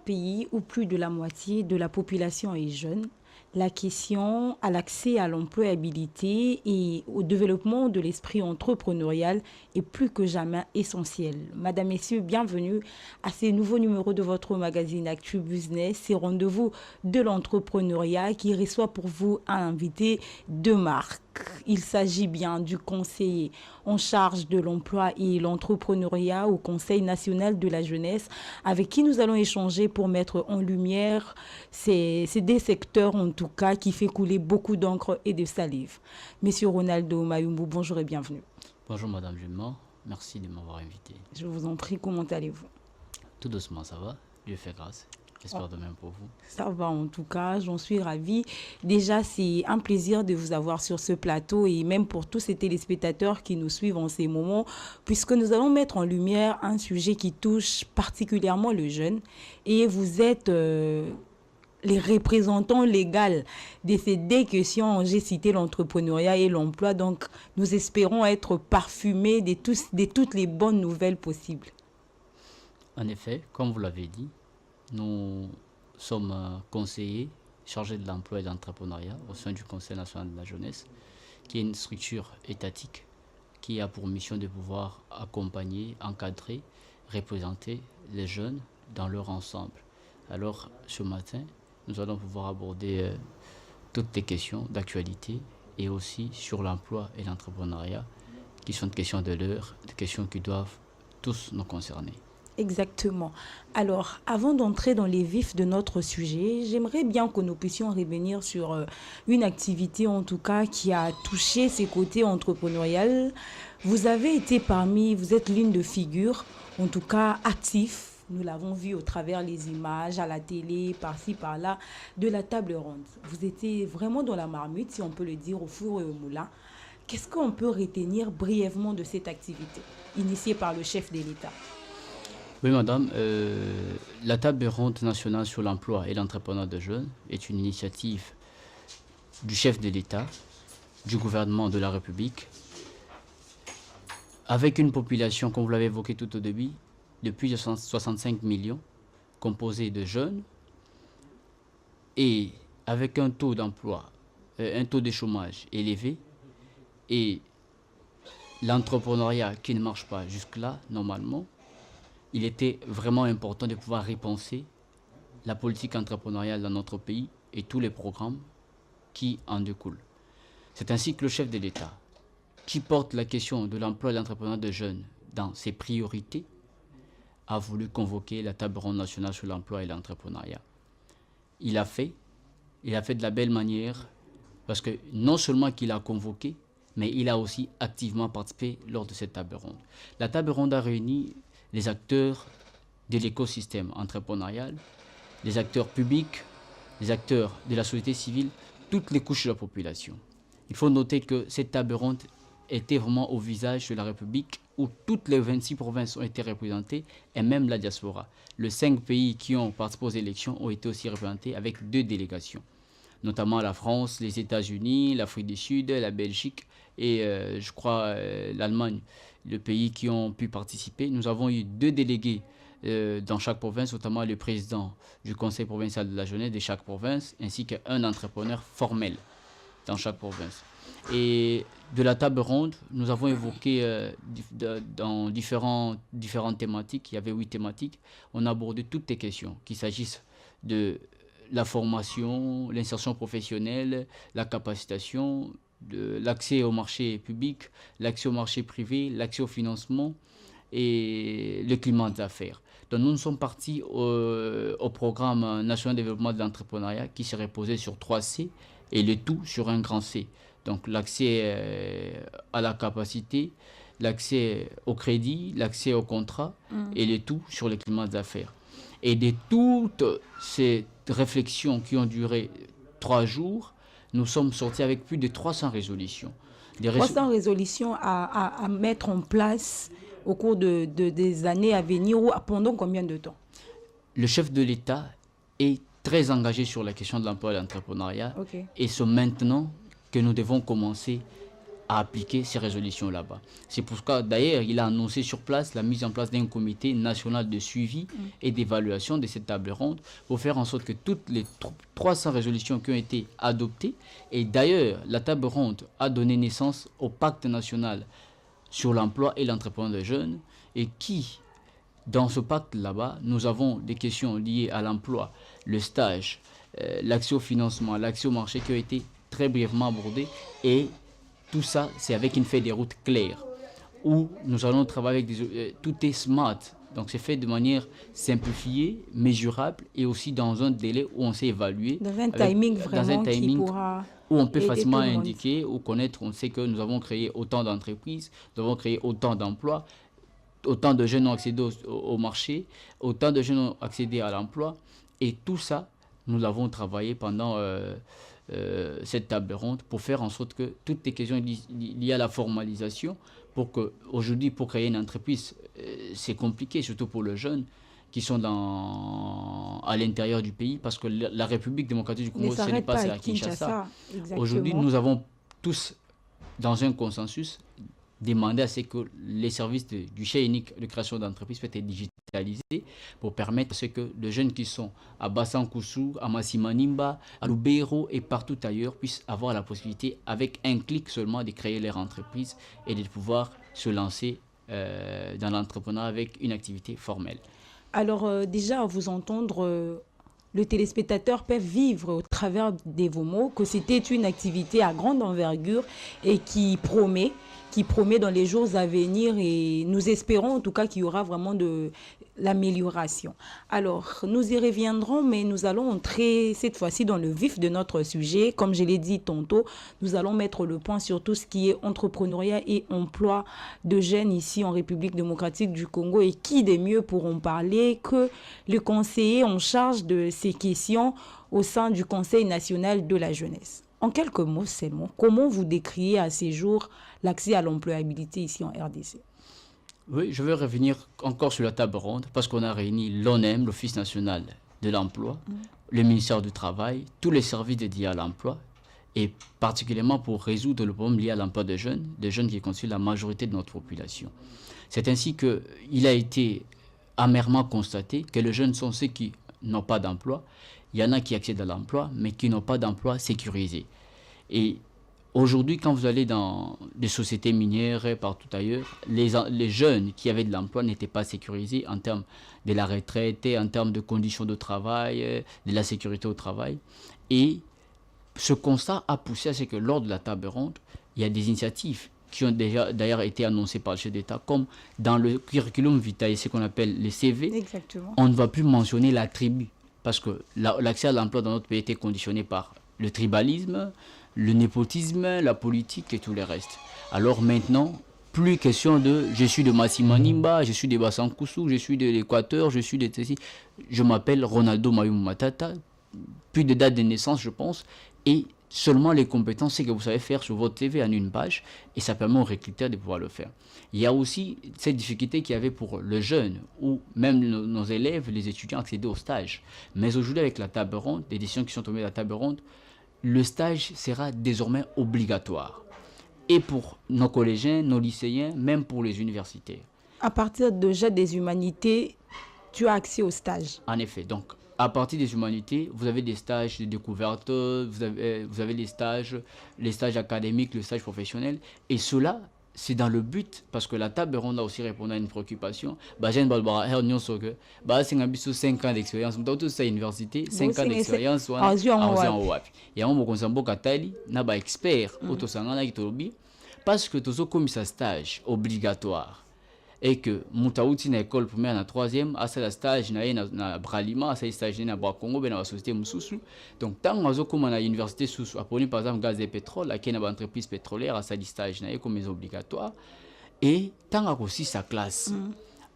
pays où plus de la moitié de la population est jeune, la question à l'accès à l'employabilité et au développement de l'esprit entrepreneurial est plus que jamais essentielle. Madame, Messieurs, bienvenue à ces nouveaux numéros de votre magazine Actu Business, ces rendez-vous de l'entrepreneuriat qui reçoit pour vous un invité de marque. Il s'agit bien du conseiller en charge de l'emploi et l'entrepreneuriat au Conseil national de la jeunesse, avec qui nous allons échanger pour mettre en lumière ces des secteurs en tout cas qui fait couler beaucoup d'encre et de salive. Monsieur Ronaldo Mayumbu, bonjour et bienvenue. Bonjour Madame Julemand, merci de m'avoir invité. Je vous en prie, comment allez-vous? Tout doucement, ça va? Dieu fait grâce. J'espère de même pour vous. Ça va en tout cas, j'en suis ravie. Déjà, c'est un plaisir de vous avoir sur ce plateau et même pour tous ces téléspectateurs qui nous suivent en ces moments, puisque nous allons mettre en lumière un sujet qui touche particulièrement le jeune. Et vous êtes les représentants légaux de ces deux questions. J'ai cité l'entrepreneuriat et l'emploi, donc nous espérons être parfumés de toutes les bonnes nouvelles possibles. En effet, comme vous l'avez dit, nous sommes conseillers chargés de l'emploi et de l'entrepreneuriat au sein du Conseil national de la jeunesse, qui est une structure étatique qui a pour mission de pouvoir accompagner, encadrer, représenter les jeunes dans leur ensemble. Alors, ce matin, nous allons pouvoir aborder toutes les questions d'actualité et aussi sur l'emploi et l'entrepreneuriat, qui sont des questions de l'heure, des questions qui doivent tous nous concerner. Exactement. Alors, avant d'entrer dans les vifs de notre sujet, j'aimerais bien que nous puissions revenir sur une activité, en tout cas, qui a touché ses côtés entrepreneurial. Vous êtes l'une de figures, en tout cas, actif. Nous l'avons vu au travers les images, à la télé, par-ci, par-là, de la table ronde. Vous étiez vraiment dans la marmite, si on peut le dire, au four et au moulin. Qu'est-ce qu'on peut retenir brièvement de cette activité, initiée par le chef de l'État? Oui, madame, la table ronde nationale sur l'emploi et l'entrepreneuriat de jeunes est une initiative du chef de l'État, du gouvernement de la République, avec une population, comme vous l'avez évoqué tout au début, de plus de 65 millions, composée de jeunes, et avec un taux d'emploi, un taux de chômage élevé, et l'entrepreneuriat qui ne marche pas jusque-là, normalement. Il était vraiment important de pouvoir repenser la politique entrepreneuriale dans notre pays et tous les programmes qui en découlent. C'est ainsi que le chef de l'État, qui porte la question de l'emploi et de l'entrepreneuriat de jeunes dans ses priorités, a voulu convoquer la table ronde nationale sur l'emploi et l'entrepreneuriat. Il a fait de la belle manière, parce que non seulement qu'il a convoqué, mais il a aussi activement participé lors de cette table ronde. La table ronde a réuni les acteurs de l'écosystème entrepreneurial, les acteurs publics, les acteurs de la société civile, toutes les couches de la population. Il faut noter que cette table ronde était vraiment au visage de la République où toutes les 26 provinces ont été représentées et même la diaspora. Les 5 pays qui ont participé aux élections ont été aussi représentés avec 2 délégations, notamment la France, les États-Unis, l'Afrique du Sud, la Belgique et je crois l'Allemagne, les pays qui ont pu participer. Nous avons eu 2 délégués dans chaque province, notamment le président du Conseil provincial de la jeunesse de chaque province, ainsi qu'un entrepreneur formel dans chaque province. Et de la table ronde, nous avons évoqué dans différentes thématiques, il y avait 8 thématiques, on a abordé toutes les questions, qu'il s'agisse de la formation, l'insertion professionnelle, la capacitation, l'accès au marché public, l'accès au marché privé, l'accès au financement et le climat d'affaires. Donc nous sommes partis au programme national de développement de l'entrepreneuriat qui serait posé sur 3 C et le tout sur un grand C. Donc l'accès à la capacité, l'accès au crédit, l'accès au contrat et le tout sur le climat d'affaires. Et de toutes ces réflexions qui ont duré 3 jours, nous sommes sortis avec plus de 300 résolutions. 300 résolutions à mettre en place au cours des années à venir ou pendant combien de temps? Le chef de l'État est très engagé sur la question de l'emploi et de l'entrepreneuriat. Okay. Et c'est maintenant que nous devons commencer à appliquer ces résolutions là-bas. C'est pourquoi d'ailleurs il a annoncé sur place la mise en place d'un comité national de suivi et d'évaluation de cette table ronde pour faire en sorte que toutes les 300 résolutions qui ont été adoptées, et d'ailleurs la table ronde a donné naissance au pacte national sur l'emploi et l'entrepreneuriat des jeunes, et qui, dans ce pacte là-bas, nous avons des questions liées à l'emploi, le stage, l'accès au financement, l'accès au marché qui ont été très brièvement abordées, et tout ça, c'est avec une feuille de route claire, où nous allons travailler avec tout est smart. Donc, c'est fait de manière simplifiée, mesurable, et aussi dans un délai où on sait évaluer. Dans un timing vraiment qui pourra... Où on peut facilement indiquer ou connaître, on sait que nous avons créé autant d'entreprises, nous avons créé autant d'emplois, autant de jeunes ont accédé au marché, autant de jeunes ont accédé à l'emploi. Et tout ça, nous l'avons travaillé pendant... cette table ronde pour faire en sorte que toutes les questions liées à la formalisation, pour que aujourd'hui pour créer une entreprise, c'est compliqué, surtout pour les jeunes qui sont à l'intérieur du pays, parce que la République démocratique du Congo, ce n'est pas à Kinshasa. Aujourd'hui, nous avons tous, dans un consensus, demandé à ce que les services du guichet unique de création d'entreprise puissent être digitalisés pour permettre à ce que les jeunes qui sont à Bassankoussou, à Massimanimba, à Lubero et partout ailleurs puissent avoir la possibilité, avec un clic seulement, de créer leur entreprise et de pouvoir se lancer dans l'entrepreneuriat avec une activité formelle. Alors déjà, à vous entendre, le téléspectateur peut vivre au travers de vos mots que c'était une activité à grande envergure et qui promet dans les jours à venir, et nous espérons en tout cas qu'il y aura vraiment de l'amélioration. Alors, nous y reviendrons, mais nous allons entrer cette fois-ci dans le vif de notre sujet. Comme je l'ai dit tantôt, nous allons mettre le point sur tout ce qui est entrepreneuriat et emploi de jeunes ici en République démocratique du Congo. Et qui de mieux pour en parler que le conseiller en charge de ces questions au sein du Conseil national de la jeunesse. En quelques mots seulement, comment vous décriez à ces jours l'accès à l'employabilité ici en RDC? Oui, je vais revenir encore sur la table ronde parce qu'on a réuni l'ONEM, l'Office national de l'emploi, le ministère du Travail, tous les services dédiés à l'emploi, et particulièrement pour résoudre le problème lié à l'emploi des jeunes qui constituent la majorité de notre population. C'est ainsi qu'il a été amèrement constaté que les jeunes sont ceux qui n'ont pas d'emploi. Il y en a qui accèdent à l'emploi, mais qui n'ont pas d'emploi sécurisé. Et aujourd'hui, quand vous allez dans des sociétés minières et partout ailleurs, les jeunes qui avaient de l'emploi n'étaient pas sécurisés en termes de la retraite, en termes de conditions de travail, de la sécurité au travail. Et ce constat a poussé à ce que lors de la table ronde, il y a des initiatives qui ont déjà d'ailleurs été annoncées par le chef d'État, comme dans le curriculum vitae, ce qu'on appelle les CV. Exactement. On ne va plus mentionner la tribu, parce que l'accès à l'emploi dans notre pays était conditionné par le tribalisme, le népotisme, la politique et tout le reste. Alors maintenant, plus question de je suis de Massimanimba, je suis de Bassankoussou, je suis de l'Équateur, je suis de Tessie. Je m'appelle Ronaldo Mayum Matata, plus de date de naissance, je pense, et seulement les compétences, c'est que vous savez faire sur votre CV en une page, et ça permet aux recruteurs de pouvoir le faire. Il y a aussi cette difficulté qu'il y avait pour le jeune, ou même nos élèves, les étudiants accédaient au stage. Mais aujourd'hui, avec la table ronde, les décisions qui sont tombées à la table ronde, le stage sera désormais obligatoire. Et pour nos collégiens, nos lycéens, même pour les universitaires. À partir déjà des humanités, tu as accès au stage. En effet, donc à partir des humanités, vous avez des stages de découverte, vous avez les stages académiques, les stages professionnels. Et cela, c'est dans le but, parce que la table ronde a aussi répondu à une préoccupation. J'ai 5 ans d'expérience. Tout ça, université, 5 ans d'expérience. Et on a expert parce que tout comme ça stage obligatoire. Et que Moutaouti na école première na troisième à ce stage na Bralima à ce stage na Congo na société Moussoussou. Donc tant que comme na université sous appelé par exemple gaz et pétrole à une entreprise pétrolière à ce stage na comme obligatoire, et tant que aussi sa classe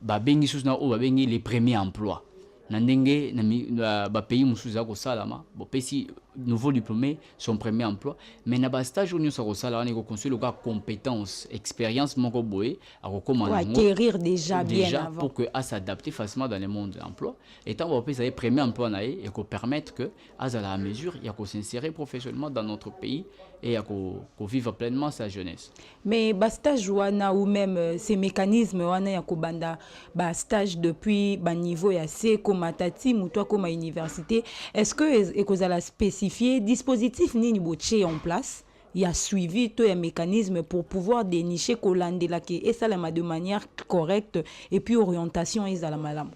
ba bengi sous na o ba bengi les premiers emplois na ndenge na ba pays Moussouza ko salama bo pesi nouveaux diplômés son premier emploi. Mais na ba stage où nous sommes ça là on est construit le gars compétence, expérience mon boé à acquérir déjà bien déjà avant pour que à s'adapter facilement dans le monde de l'emploi. Et tant qu'on peut ça premier emploi naé et qu'on permettre que à la mesure il y a qu'on s'insérer professionnellement dans notre pays et à qu'on vive pleinement sa jeunesse. mais ba stage wana ou même ces mécanismes wana ya kobanda ba stage depuis ba niveau ya C comme matati ou toi comme université, est-ce que ekozala spécifier dispositif nini boche en place? Il y a suivi tout un mécanisme pour pouvoir dénicher kolandela ke et ça de manière correcte et puis orientation ezala malamu.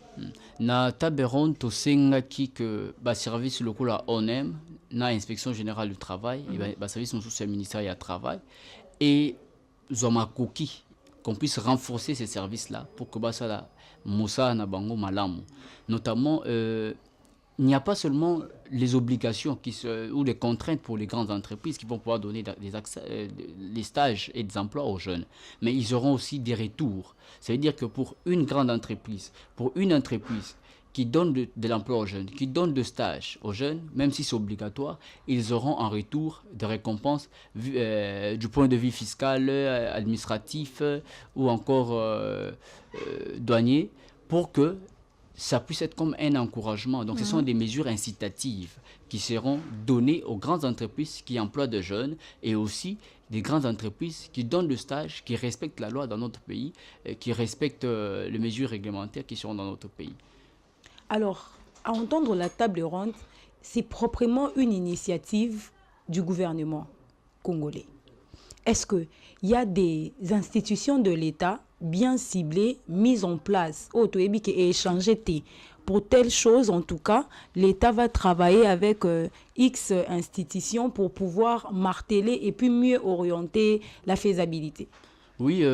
Na table ronde to sengaki que ba service local la ONEM na inspection générale du travail et ba service sous ministère du travail et zoma koki qu'on puisse renforcer ces services là pour que ba ça la Moussa na bango malamu, notamment il n'y a pas seulement les obligations ou les contraintes pour les grandes entreprises qui vont pouvoir donner des stages et des emplois aux jeunes, mais ils auront aussi des retours. Ça veut dire que pour une entreprise qui donne de l'emploi aux jeunes, qui donne de stages aux jeunes, même si c'est obligatoire, ils auront en retour des récompenses du point de vue fiscal, administratif ou encore douanier pour que ça puisse être comme un encouragement. Donc, ce sont des mesures incitatives qui seront données aux grandes entreprises qui emploient de jeunes et aussi des grandes entreprises qui donnent le stage, qui respectent la loi dans notre pays, qui respectent les mesures réglementaires qui seront dans notre pays. Alors, à entendre la table ronde, c'est proprement une initiative du gouvernement congolais. Est-ce qu'il y a des institutions de l'État bien ciblées, mises en place, et échangées pour telle chose? En tout cas, l'État va travailler avec X institutions pour pouvoir marteler et puis mieux orienter la faisabilité. Oui,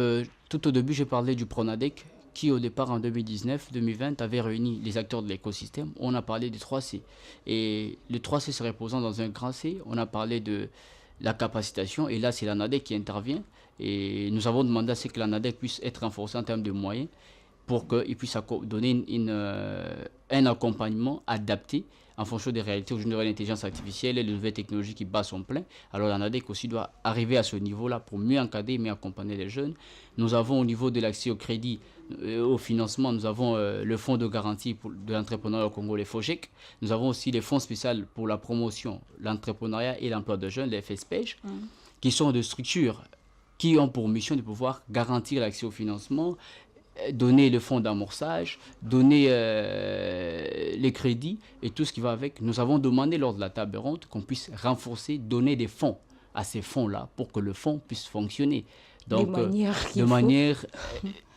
tout au début, j'ai parlé du Pronadec qui, au départ, en 2019-2020, avait réuni les acteurs de l'écosystème. On a parlé du 3C. Et le 3C se reposant dans un grand C, on a parlé de la capacitation, et là c'est la NADEC qui intervient, et nous avons demandé à ce que la NADEC puisse être renforcée en termes de moyens pour qu'il puisse donner un accompagnement adapté en fonction des réalités. Aujourd'hui, l'intelligence artificielle et les nouvelles technologies qui battent son plein. Alors la NADEC aussi doit arriver à ce niveau-là pour mieux encadrer, mieux accompagner les jeunes. Nous avons au niveau de l'accès au crédit, au financement, nous avons le fonds de garantie de l'entrepreneuriat au Congo, les FOGEC. Nous avons aussi les fonds spéciaux pour la promotion, l'entrepreneuriat et l'emploi de jeunes, les FSPEJ, qui sont des structures qui ont pour mission de pouvoir garantir l'accès au financement, donner le fonds d'amorçage, donner les crédits et tout ce qui va avec. Nous avons demandé lors de la table ronde qu'on puisse renforcer, donner des fonds à ces fonds-là pour que le fonds puisse fonctionner. Donc, de manière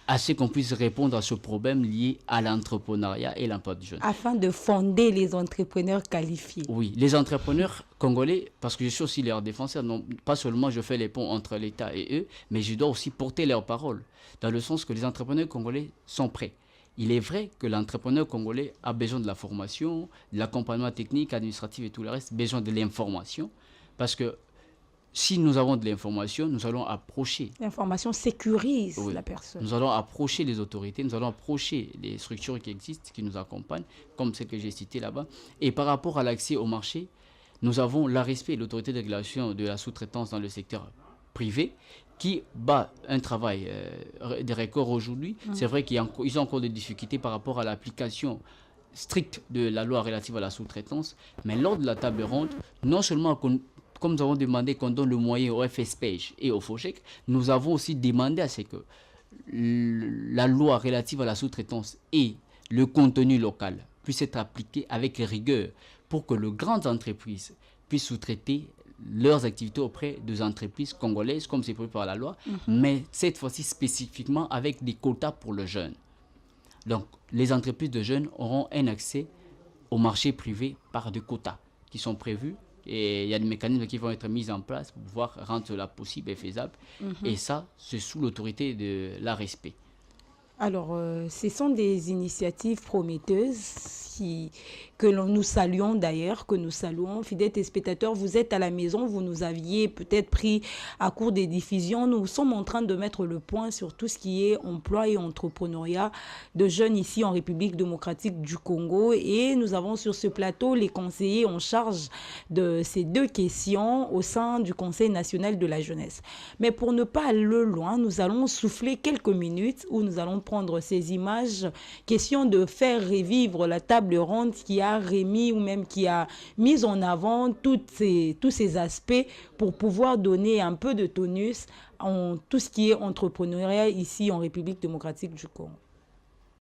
à ce qu'on puisse répondre à ce problème lié à l'entrepreneuriat et l'emploi de jeunes. Afin de fonder les entrepreneurs qualifiés. Oui, les entrepreneurs congolais, parce que je suis aussi leur défenseur, non pas seulement je fais les ponts entre l'État et eux, mais je dois aussi porter leurs paroles, dans le sens que les entrepreneurs congolais sont prêts. Il est vrai que l'entrepreneur congolais a besoin de la formation, de l'accompagnement technique, administratif et tout le reste, besoin de l'information, parce que si nous avons de l'information, nous allons approcher. L'information sécurise la personne. Nous allons approcher les autorités, nous allons approcher les structures qui existent, qui nous accompagnent, comme celles que j'ai citées là-bas. Et par rapport à l'accès au marché, nous avons l'ARESP, l'autorité de régulation de la sous-traitance dans le secteur privé, qui bat un travail des records aujourd'hui. C'est vrai qu'ils ont encore des difficultés par rapport à l'application stricte de la loi relative à la sous-traitance. Mais lors de la table ronde, non seulement comme nous avons demandé qu'on donne le moyen au FSPEJ et au FOGEC, nous avons aussi demandé à ce que la loi relative à la sous-traitance et le contenu local puissent être appliqués avec rigueur pour que les grandes entreprises puissent sous-traiter leurs activités auprès des entreprises congolaises, comme c'est prévu par la loi, mais cette fois-ci spécifiquement avec des quotas pour le jeune. Donc, les entreprises de jeunes auront un accès au marché privé par des quotas qui sont prévus. Et il y a des mécanismes qui vont être mis en place pour pouvoir rendre cela possible et faisable. Et ça, c'est sous l'autorité de l'ARESP. Alors, ce sont des initiatives prometteuses que nous saluons d'ailleurs, que nous saluons. Fidèles téléspectateurs, vous êtes à la maison, vous nous aviez peut-être pris à court des diffusions. Nous sommes en train de mettre le point sur tout ce qui est emploi et entrepreneuriat de jeunes ici en République démocratique du Congo. Et nous avons sur ce plateau les conseillers en charge de ces deux questions au sein du Conseil national de la jeunesse. Mais pour ne pas aller loin, nous allons souffler quelques minutes où nous allons prendre ces images. Question de faire revivre la table ronde qui a remis ou même qui a mis en avant tous ces aspects pour pouvoir donner un peu de tonus en tout ce qui est entrepreneuriat ici en République démocratique du Congo.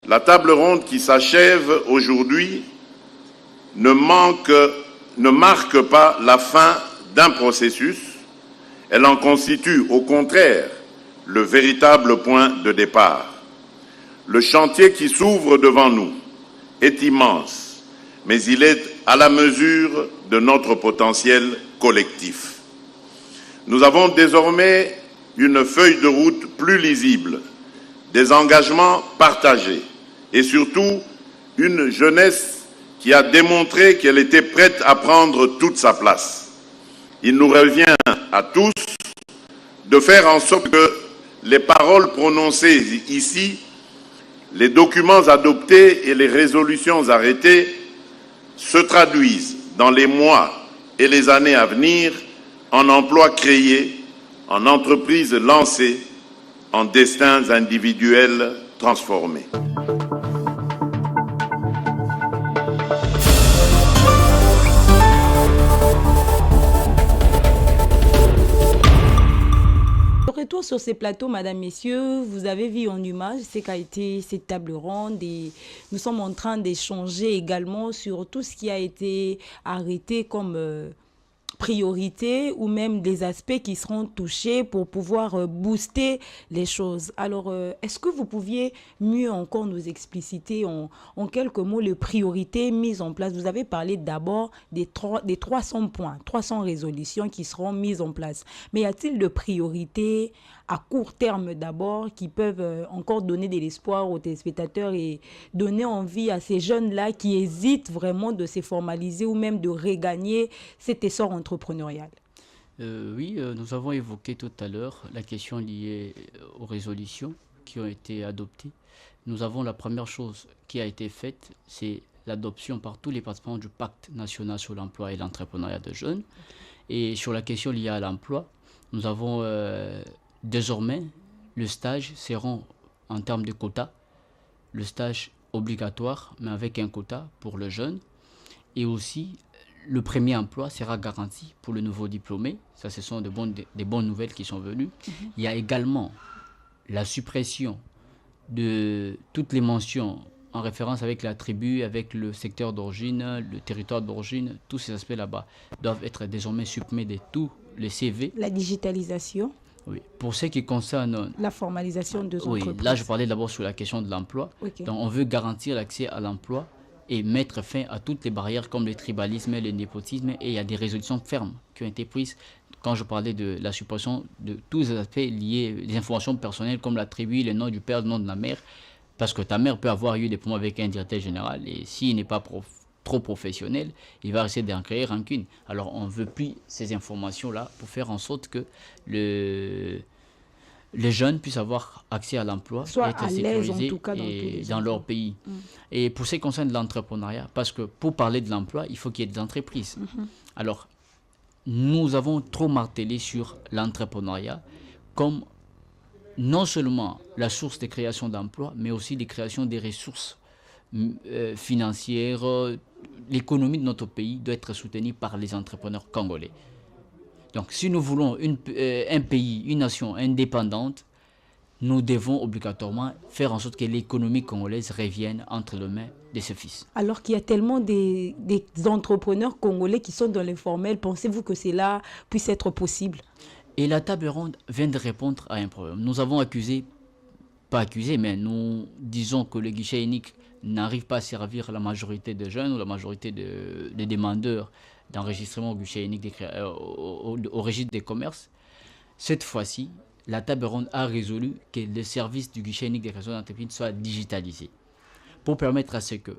La table ronde qui s'achève aujourd'hui ne marque pas la fin d'un processus. Elle en constitue au contraire le véritable point de départ. Le chantier qui s'ouvre devant nous est immense, mais il est à la mesure de notre potentiel collectif. Nous avons désormais une feuille de route plus lisible, des engagements partagés et surtout une jeunesse qui a démontré qu'elle était prête à prendre toute sa place. Il nous revient à tous de faire en sorte que les paroles prononcées ici, les documents adoptés et les résolutions arrêtées se traduisent dans les mois et les années à venir en emplois créés, en entreprises lancées, en destins individuels transformés. Retour sur ces plateaux, madame, messieurs, vous avez vu en image ce qu'a été cette table ronde et nous sommes en train d'échanger également sur tout ce qui a été arrêté comme priorité ou même des aspects qui seront touchés pour pouvoir booster les choses. Alors, est-ce que vous pouviez mieux encore nous expliciter en quelques mots les priorités mises en place? Vous avez parlé d'abord des 300 points, 300 résolutions qui seront mises en place. Mais y a-t-il de priorités à court terme d'abord qui peuvent encore donner de l'espoir aux téléspectateurs et donner envie à ces jeunes-là qui hésitent vraiment de se formaliser ou même de regagner cet essor entrepreneurial? Oui, nous avons évoqué tout à l'heure la question liée aux résolutions qui ont été adoptées. Nous avons la première chose qui a été faite, c'est l'adoption par tous les participants du Pacte national sur l'emploi et l'entrepreneuriat de jeunes. Et sur la question liée à l'emploi, nous avons désormais le stage seront en termes de quotas, le stage obligatoire mais avec un quota pour le jeune et aussi le premier emploi sera garanti pour le nouveau diplômé. Ça, ce sont des bonnes nouvelles qui sont venues. Il y a également la suppression de toutes les mentions en référence avec la tribu, avec le secteur d'origine, le territoire d'origine. Tous ces aspects là-bas doivent être désormais supprimés de tous les CV. La digitalisation. Oui. Pour ce qui concerne la formalisation de oui, entreprises. là je parlais d'abord sur la question de l'emploi. Okay. Donc on veut garantir l'accès à l'emploi et mettre fin à toutes les barrières comme le tribalisme, le népotisme, et il y a des résolutions fermes qui ont été prises quand je parlais de la suppression de tous les aspects liés, les informations personnelles comme la tribu, le nom du père, le nom de la mère, parce que ta mère peut avoir eu des problèmes avec un directeur général et s'il n'est pas trop professionnel, il va essayer d'en créer rancune. Alors on ne veut plus ces informations-là pour faire en sorte que les jeunes puissent avoir accès à l'emploi, soit être à l'aise en sécurisés tout cas dans leur pays. Et pour ce qui concerne l'entrepreneuriat, parce que pour parler de l'emploi, il faut qu'il y ait des entreprises. Alors, nous avons trop martelé sur l'entrepreneuriat comme non seulement la source de création d'emplois, mais aussi de création des ressources financières. L'économie de notre pays doit être soutenue par les entrepreneurs congolais. Donc, si nous voulons un pays, une nation indépendante, nous devons obligatoirement faire en sorte que l'économie congolaise revienne entre les mains de ses fils. Alors qu'il y a tellement des entrepreneurs congolais qui sont dans l'informel, pensez-vous que cela puisse être possible? Et la table ronde vient de répondre à un problème. Nous avons mais nous disons que le guichet unique n'arrive pas à servir la majorité des jeunes ou la majorité des demandeurs d'enregistrement au guichet unique au registre des commerces. Cette fois-ci, la table ronde a résolu que le service du guichet unique des créations d'entreprise soit digitalisé pour permettre à ce que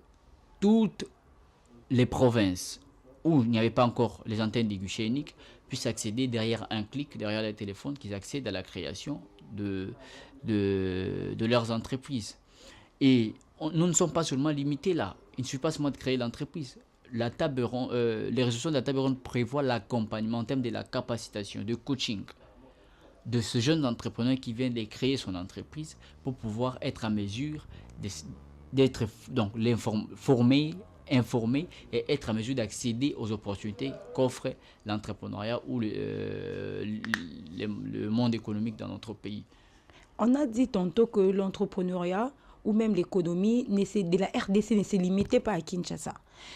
toutes les provinces où il n'y avait pas encore les antennes du guichet unique puissent accéder derrière un clic, derrière le téléphone, qu'ils accèdent à la création de leurs entreprises. Et nous ne sommes pas seulement limités là. Il ne suffit pas seulement de créer l'entreprise. Les résolutions de la table ronde prévoient l'accompagnement en termes de la capacitation, de coaching de ce jeune entrepreneur qui vient de créer son entreprise pour pouvoir être en mesure d'être donc formé, informé et être en mesure d'accéder aux opportunités qu'offre l'entrepreneuriat ou le monde économique dans notre pays. On a dit tantôt que l'entrepreneuriat ou même l'économie de la RDC ne se limitait pas à Kinshasa.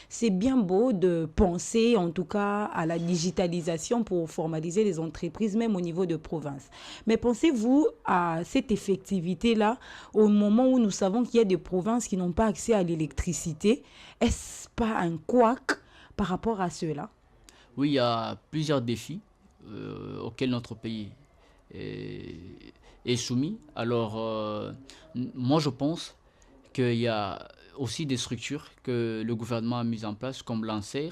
C'est bien beau de penser en tout cas à la digitalisation pour formaliser les entreprises, même au niveau de province. Mais pensez-vous à cette effectivité-là au moment où nous savons qu'il y a des provinces qui n'ont pas accès à l'électricité? Est-ce pas un couac par rapport à cela? Oui, il y a plusieurs défis auxquels notre pays est soumis. Alors, moi je pense qu'il y a aussi des structures que le gouvernement a mises en place, comme l'ANSER,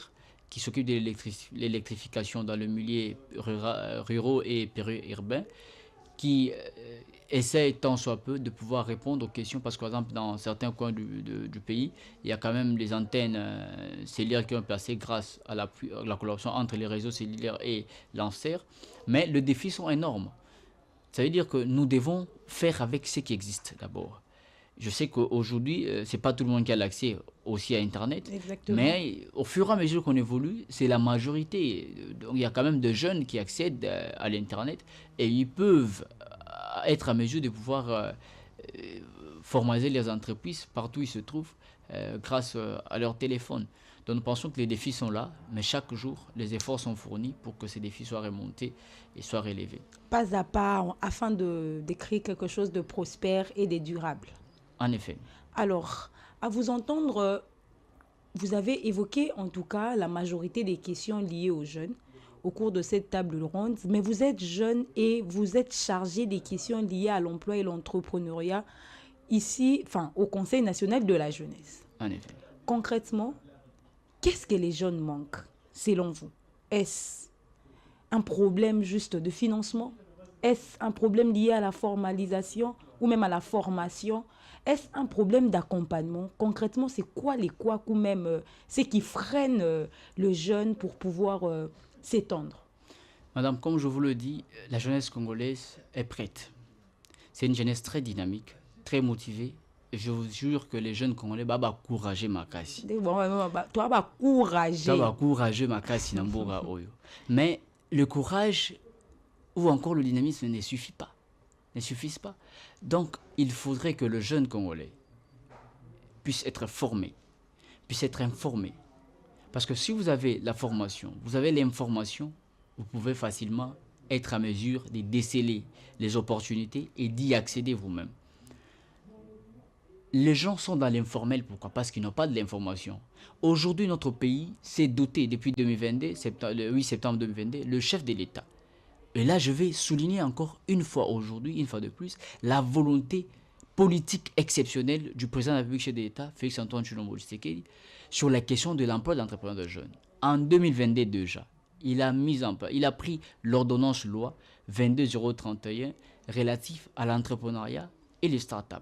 qui s'occupe de l'électrification dans le milieu ruraux et périurbain, qui essaie tant soit peu de pouvoir répondre aux questions, parce que par exemple dans certains coins du pays, il y a quand même des antennes cellulaires qui ont été placées grâce à la collaboration entre les réseaux cellulaires et l'ANSER, mais les défis sont énormes. Ça veut dire que nous devons faire avec ce qui existe d'abord. Je sais qu'aujourd'hui, ce n'est pas tout le monde qui a l'accès aussi à Internet. Exactement. Mais au fur et à mesure qu'on évolue, c'est la majorité. Donc, il y a quand même des jeunes qui accèdent à l'Internet et ils peuvent être à mesure de pouvoir formaliser les entreprises partout où ils se trouvent grâce à leur téléphone. Donc nous pensons que les défis sont là, mais chaque jour, les efforts sont fournis pour que ces défis soient remontés et soient relevés. Pas à pas, afin de créer quelque chose de prospère et de durable. En effet. Alors, à vous entendre, vous avez évoqué en tout cas la majorité des questions liées aux jeunes au cours de cette table ronde, mais vous êtes jeune et vous êtes chargé des questions liées à l'emploi et l'entrepreneuriat ici, au Conseil national de la jeunesse. En effet. Concrètement, qu'est-ce que les jeunes manquent, selon vous? Est-ce un problème juste de financement? Est-ce un problème lié à la formalisation ou même à la formation? Est-ce un problème d'accompagnement? Concrètement, c'est quoi les couacs ou même ce qui freine le jeune pour pouvoir s'étendre? Madame, comme je vous le dis, la jeunesse congolaise est prête. C'est une jeunesse très dynamique, très motivée. Je vous jure que les jeunes congolais vont encourager ma casse. Toi, vas encourager. Tu vas encourager ma casse Namboga Oyo. Mais le courage ou encore le dynamisme ne suffit pas. Ne suffisent pas. Donc, il faudrait que le jeune Congolais puisse être formé, puisse être informé. Parce que si vous avez la formation, vous avez l'information, vous pouvez facilement être à mesure de déceler les opportunités et d'y accéder vous-même. Les gens sont dans l'informel, pourquoi? Parce qu'ils n'ont pas de l'information. Aujourd'hui, notre pays s'est doté, depuis 2022, le 8 septembre 2022, le chef de l'État. Et là, je vais souligner encore une fois aujourd'hui, une fois de plus, la volonté politique exceptionnelle du président de la République chef de l'État, Félix Antoine Tshilombo Tshisekedi, sur la question de l'emploi d'entrepreneurs de jeunes. En 2022 déjà, il a pris l'ordonnance loi 22031 relative à l'entrepreneuriat et les startups,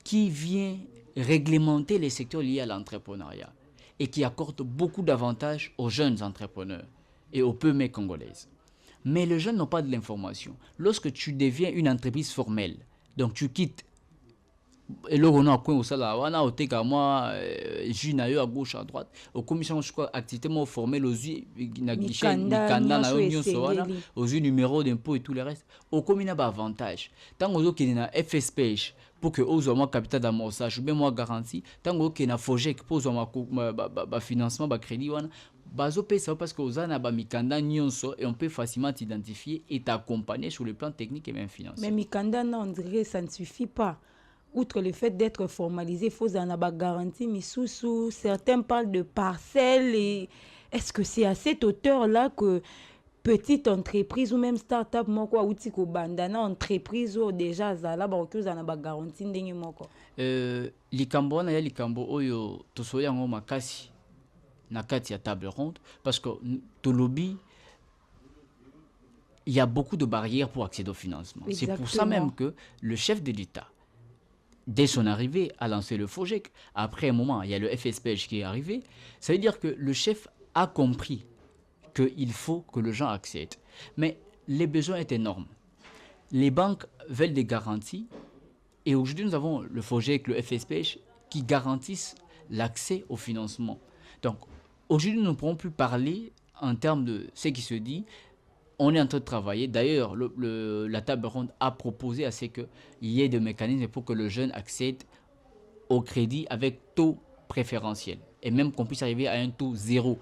qui vient réglementer les secteurs liés à l'entrepreneuriat et qui accorde beaucoup d'avantages aux jeunes entrepreneurs et aux PME congolaises. Mais les jeunes n'ont pas de l'information. Lorsque tu deviens une entreprise formelle, donc tu quittes et là on a coin au salaire, on a ôté qu'à moi junior à gauche à droite, au commission je crois activement formel aux yeux na guichet mikanda na union soana aux yeux numéro d'impôt et tout le reste. Au commune a avantage. Tant aux qui na FSPH pour que aux moi capital d'amorçage ou bien moi garantie, tant aux qui na FOGEC pour moi financement ba crédit wana bazo pesa parce que aux ana ba mikanda nyonso et on peut facilement t'identifier et t'accompagner sur le plan technique et même financier. Mais mikanda on dirait ça ne suffit pas. Outre le fait d'être formalisé, il faut en avoir garantie, mais certains parlent de parcelles. Et est-ce que c'est à cette hauteur-là que petite entreprise ou même start-up moko auti ko bandana entreprise ou déjà zala ba ko za na ba garantie ndenge moko likambo wana ya likambo oyo tosoya yango makasi na kati ya table ronde parce que tolobi il y a beaucoup de barrières pour accéder au financement. Exactement. C'est pour ça même que le chef de l'État, dès son arrivée, a lancé le FOGEC. Après un moment, il y a le FSPH qui est arrivé. Ça veut dire que le chef a compris qu'il faut que les gens accèdent. Mais les besoins est énormes. Les banques veulent des garanties. Et aujourd'hui, nous avons le FOGEC, le FSPH, qui garantissent l'accès au financement. Donc, aujourd'hui, nous ne pourrons plus parler en termes de ce qui se dit. On est en train de travailler. D'ailleurs, la table ronde a proposé à ce qu'il y ait des mécanismes pour que le jeune accède au crédit avec taux préférentiel. Et même qu'on puisse arriver à un taux zéro,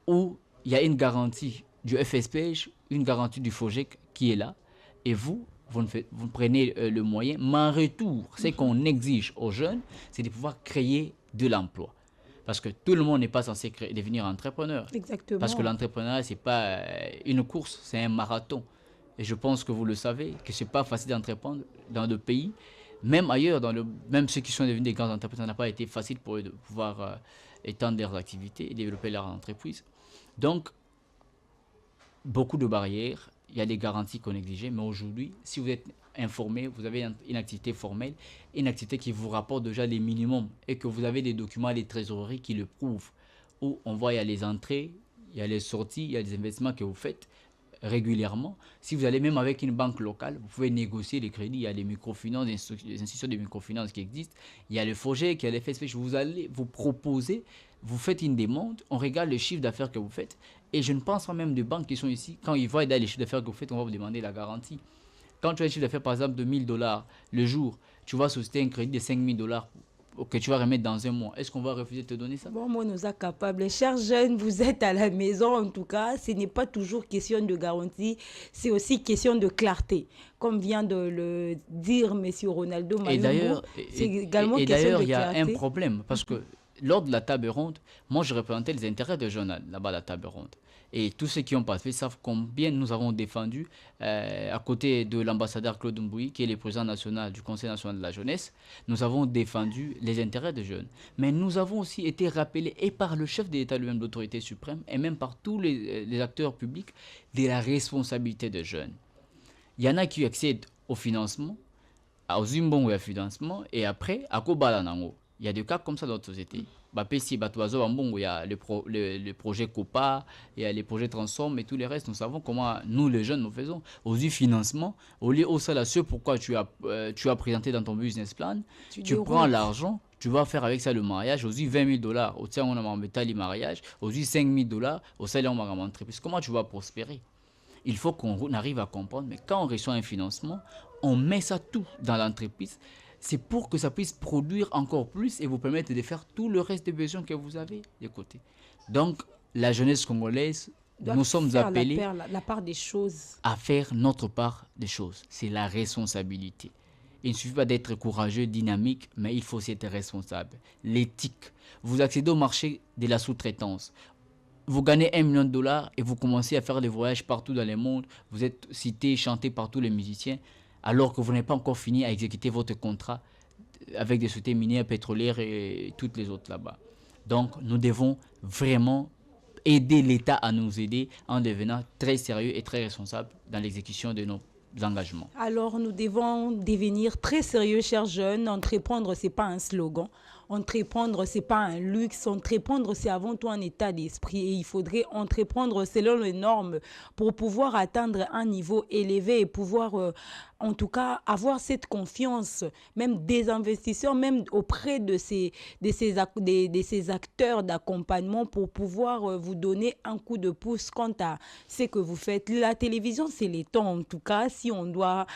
où il y a une garantie du FSPH, une garantie du FOGEC qui est là. Et vous prenez le moyen. Mais en retour, ce qu'on exige aux jeunes, c'est de pouvoir créer de l'emploi. Parce que tout le monde n'est pas censé devenir entrepreneur. Exactement. Parce que l'entrepreneuriat, ce n'est pas une course, c'est un marathon. Et je pense que vous le savez, que ce n'est pas facile d'entreprendre dans le pays. Même ailleurs, même ceux qui sont devenus des grands entrepreneurs, ça n'a pas été facile pour eux de pouvoir étendre leurs activités et développer leur entreprise. Donc, beaucoup de barrières. Il y a des garanties qu'on exigeait. Mais aujourd'hui, si vous êtes informé, vous avez une activité formelle, une activité qui vous rapporte déjà les minimums et que vous avez des documents des trésoreries qui le prouvent, où on voit il y a les entrées, il y a les sorties, il y a des investissements que vous faites régulièrement. Si vous allez même avec une banque locale, vous pouvez négocier les crédits. Il y a les microfinances, les institutions de microfinance qui existent. Il y a le FOGEC, il y a les FSPH. Vous allez vous proposer, vous faites une demande, on regarde le chiffre d'affaires que vous faites. Et je ne pense pas même des banques qui sont ici, quand ils voient les chiffres d'affaires que vous faites, on va vous demander la garantie. Quand tu as un chiffre d'affaires, par exemple, de $1000 le jour, tu vas solliciter un crédit de $5000 que tu vas remettre dans un mois. Est-ce qu'on va refuser de te donner ça? Bon, moi, nous sommes capables. Chers jeunes, vous êtes à la maison, en tout cas. Ce n'est pas toujours question de garantie, c'est aussi question de clarté. Comme vient de le dire M. Ronaldo Malumbu, c'est également question de clarté. Et d'ailleurs, il y a un problème, parce que lors de la table ronde, moi, je représentais les intérêts des jeunes là-bas à la table ronde. Et tous ceux qui ont participé savent combien nous avons défendu, à côté de l'ambassadeur Claude Mbouyi, qui est le président national du Conseil national de la jeunesse, nous avons défendu les intérêts des jeunes. Mais nous avons aussi été rappelés, et par le chef de l'État lui-même, de l'autorité suprême, et même par tous les acteurs publics, de la responsabilité des jeunes. Il y en a qui accèdent au financement, au Zimbabwe au financement, et après, à Kobalanango. Il y a des cas comme ça dans notre société. Il y a le projet COPA, il y a les projets Transform et tous les restes. Nous savons comment nous, les jeunes, nous faisons. Au financement, au lieu de ce pourquoi tu as présenté dans ton business plan, tu prends l'argent, tu vas faire avec ça le mariage. Aux $20,000, au tien on a mettre le mariage. Aux $5,000, au salaire on a entreprise. Comment tu vas prospérer? Il faut qu'on arrive à comprendre. Mais quand on reçoit un financement, on met ça tout dans l'entreprise. C'est pour que ça puisse produire encore plus et vous permettre de faire tout le reste des besoins que vous avez de côté. Donc, la jeunesse congolaise, nous sommes appelés la part des choses. À faire notre part des choses. C'est la responsabilité. Il ne suffit pas d'être courageux, dynamique, mais il faut aussi être responsable. L'éthique. Vous accédez au marché de la sous-traitance. Vous gagnez $1 million et vous commencez à faire des voyages partout dans le monde. Vous êtes cité, chanté par tous les musiciens, alors que vous n'avez pas encore fini à exécuter votre contrat avec des sociétés minières, pétrolières et toutes les autres là-bas. Donc, nous devons vraiment aider l'État à nous aider en devenant très sérieux et très responsable dans l'exécution de nos engagements. Alors, nous devons devenir très sérieux, chers jeunes. Entreprendre, ce n'est pas un slogan. Entreprendre, ce n'est pas un luxe. Entreprendre, c'est avant tout un état d'esprit. Et il faudrait entreprendre selon les normes pour pouvoir atteindre un niveau élevé et pouvoir, en tout cas, avoir cette confiance, même des investisseurs, même auprès de ces acteurs d'accompagnement pour pouvoir vous donner un coup de pouce quant à ce que vous faites. La télévision, c'est les temps, en tout cas. Si on doit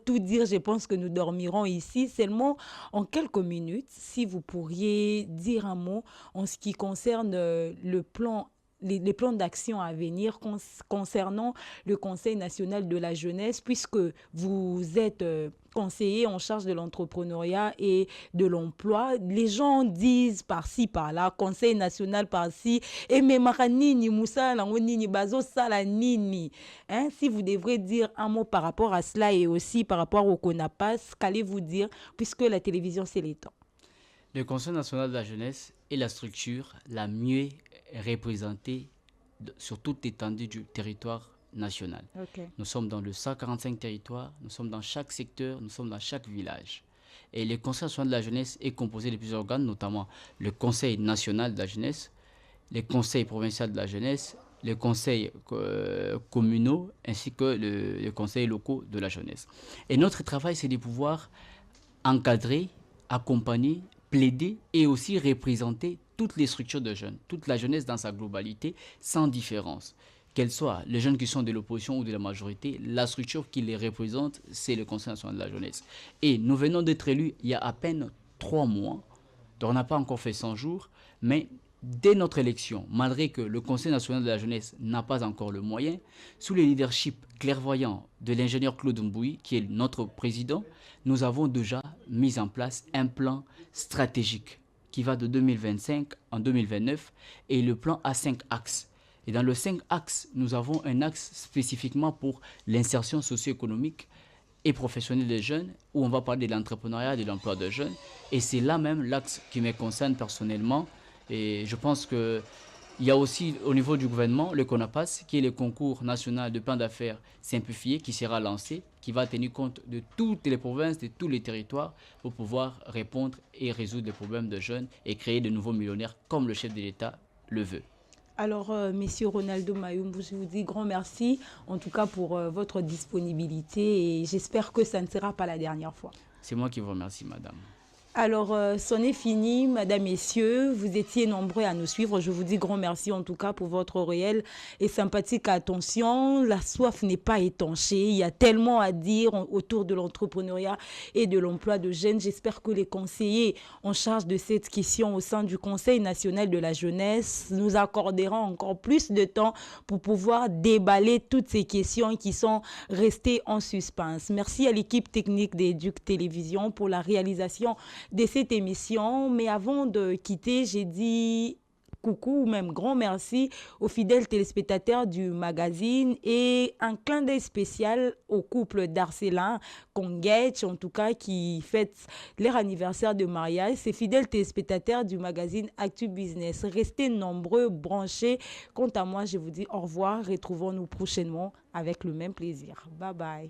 tout dire, je pense que nous dormirons ici. Seulement, en quelques minutes, si vous pourriez dire un mot en ce qui concerne le plan, les plans d'action à venir concernant le Conseil national de la jeunesse, puisque vous êtes conseiller en charge de l'entrepreneuriat et de l'emploi. Les gens disent par-ci, par-là, conseil national par-ci, et nini, moussa, nini, bazo, sala, nini. Si vous devrez dire un mot par rapport à cela et aussi par rapport au CONAPAS, qu'allez-vous dire, puisque la télévision, c'est l'État? Le Conseil national de la jeunesse est la structure la mieux représentée sur toute l'étendue du territoire national. Okay. Nous sommes dans le 145 territoires, nous sommes dans chaque secteur, nous sommes dans chaque village. Et le Conseil national de la jeunesse est composé de plusieurs organes, notamment le Conseil national de la jeunesse, les conseils provinciaux de la jeunesse, les conseils communaux ainsi que les conseils locaux de la jeunesse. Et notre travail, c'est de pouvoir encadrer, accompagner, plaider et aussi représenter toutes les structures de jeunes, toute la jeunesse dans sa globalité, sans différence. Qu'elles soient les jeunes qui sont de l'opposition ou de la majorité, la structure qui les représente, c'est le Conseil national de la jeunesse. Et nous venons d'être élus il y a à peine 3 mois, donc on n'a pas encore fait 100 jours, mais dès notre élection, malgré que le Conseil national de la jeunesse n'a pas encore le moyen, sous le leadership clairvoyant de l'ingénieur Claude Mbouy, qui est notre président, nous avons déjà mis en place un plan stratégique qui va de 2025 en 2029 et le plan a 5 axes. Et dans le 5 axes, nous avons un axe spécifiquement pour l'insertion socio-économique et professionnelle des jeunes, où on va parler de l'entrepreneuriat et de l'emploi de jeunes. Et c'est là même l'axe qui me concerne personnellement. Et je pense qu'il y a aussi au niveau du gouvernement le CONAPAS, qui est le concours national de plan d'affaires simplifié, qui sera lancé, qui va tenir compte de toutes les provinces, de tous les territoires, pour pouvoir répondre et résoudre les problèmes de jeunes et créer de nouveaux millionnaires comme le chef de l'État le veut. Alors, Monsieur Ronaldo Mayumbu, je vous dis grand merci, en tout cas pour votre disponibilité et j'espère que ça ne sera pas la dernière fois. C'est moi qui vous remercie, madame. Alors, c'en est fini, mesdames, messieurs. Vous étiez nombreux à nous suivre. Je vous dis grand merci en tout cas pour votre réelle et sympathique attention. La soif n'est pas étanchée. Il y a tellement à dire autour de l'entrepreneuriat et de l'emploi de jeunes. J'espère que les conseillers en charge de cette question au sein du Conseil national de la jeunesse nous accorderont encore plus de temps pour pouvoir déballer toutes ces questions qui sont restées en suspens. Merci à l'équipe technique d'Educ Télévision pour la réalisation de cette émission. Mais avant de quitter, j'ai dit coucou ou même grand merci aux fidèles téléspectateurs du magazine et un clin d'œil spécial au couple d'Arcelin Conguetch, en tout cas qui fête leur anniversaire de mariage. Ces fidèles téléspectateurs du magazine Actu Business, restez nombreux, branchés. Quant à moi, je vous dis au revoir. Retrouvons-nous prochainement avec le même plaisir. Bye bye.